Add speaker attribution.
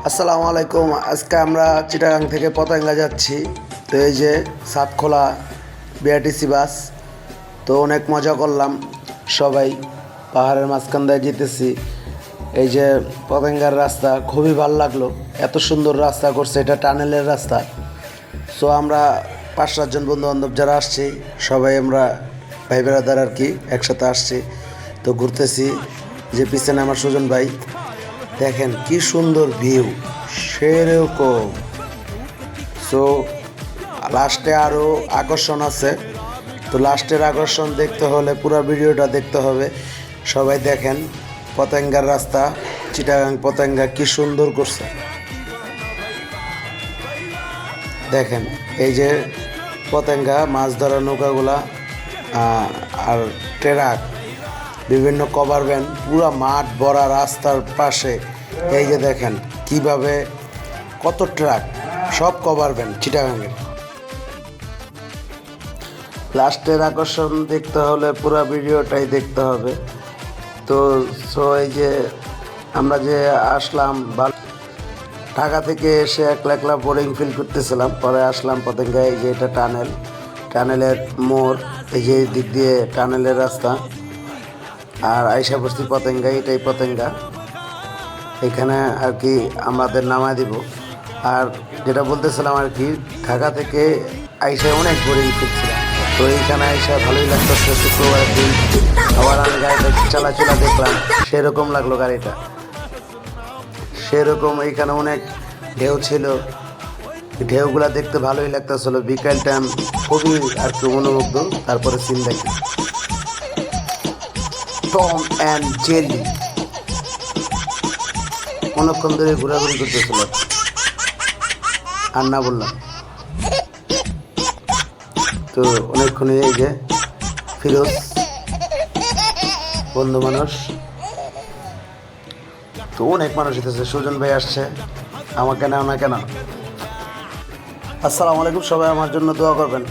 Speaker 1: আসসালামু আলাইকুম। আজকে আমরা চিটাগাং থেকে পতেঙ্গা যাচ্ছি। তো এই যে সাতখোলা বিআরটিসি বাস। তো অনেক মজা করলাম সবাই, পাহাড়ের মাঝখান দিয়ে যেতেছি। এই যে পতেঙ্গার রাস্তা খুবই ভালো লাগলো, এত সুন্দর রাস্তা করছে, এটা টানেলের রাস্তা। সো আমরা 5-7 জন বন্ধু বান্ধব যারা আসছি সবাই আমরা ভাই বেড়াদার আর কি একসাথে আসছি। তো ঘুরতেছি, যে পিছনে আমার সুজন ভাই, দেখেন কি সুন্দর ভিউ, সেরকম। সো লাস্টে আরও আকর্ষণ আছে। তো লাস্টের আকর্ষণ দেখতে হলে পুরো ভিডিওটা দেখতে হবে। সবাই দেখেন পতেঙ্গার রাস্তা, চিটাগাং পতেঙ্গা কি সুন্দর করছে। দেখেন এই যে পতেঙ্গা মাছ ধরার নৌকাগুলা আর ট্রাক, বিভিন্ন কভার ভ্যান, পুরো মাঠ ভরা রাস্তার পাশে। এই যে দেখেন কিভাবে কত ট্রাক, সব কভার ভ্যান চিটাগাংয়ের। লাস্টের আকর্ষণ দেখতে হলে পুরো ভিডিওটাই দেখতে হবে। তো এই যে আমরা যে আসলাম ঢাকা থেকে এসে একলা একলা বোরিং ফিল করতেছিলাম, পরে আসলাম পতেঙ্গায়। এই যে এটা টানেলের মোড়, এই যে দিক দিয়ে টানেলের রাস্তা। আর আইসা পড়ছি পতেঙ্গা, এটাই পতেঙ্গা। এখানে আর কি আমাদের নামায় দিব। আর যেটা বলতেছিলাম আর কি, ঢাকা থেকে আইসা অনেক বোরিং ফিরছিলাম। তো এইখানে আইসা ভালোই লাগতেছে, শুক্রবার দিন। আবার আমি গাড়িটা চলাচলা দেখলাম, সেরকম লাগলো গাড়িটা, সেরকম। এইখানে অনেক ঢেউ ছিল, ঢেউগুলা দেখতে ভালোই লাগতেছিল। বিকাল টাইম খুবই আর কি অনুমুগ্ধ। তারপরে সিন দেখি টম অ্যান্ড জেরি অনেকক্ষণ ধরে ঘোরাঘুরি করতেছিল, আর না বললাম। তো অনেকক্ষণই এই যে ফিরোজ বন্ধু মানুষ, তো অনেক মানুষ এসেছে। সুজন ভাই আসছে, আমাকে না কেন। আসসালামু আলাইকুম, সবাই আমার জন্য দোয়া করবেন।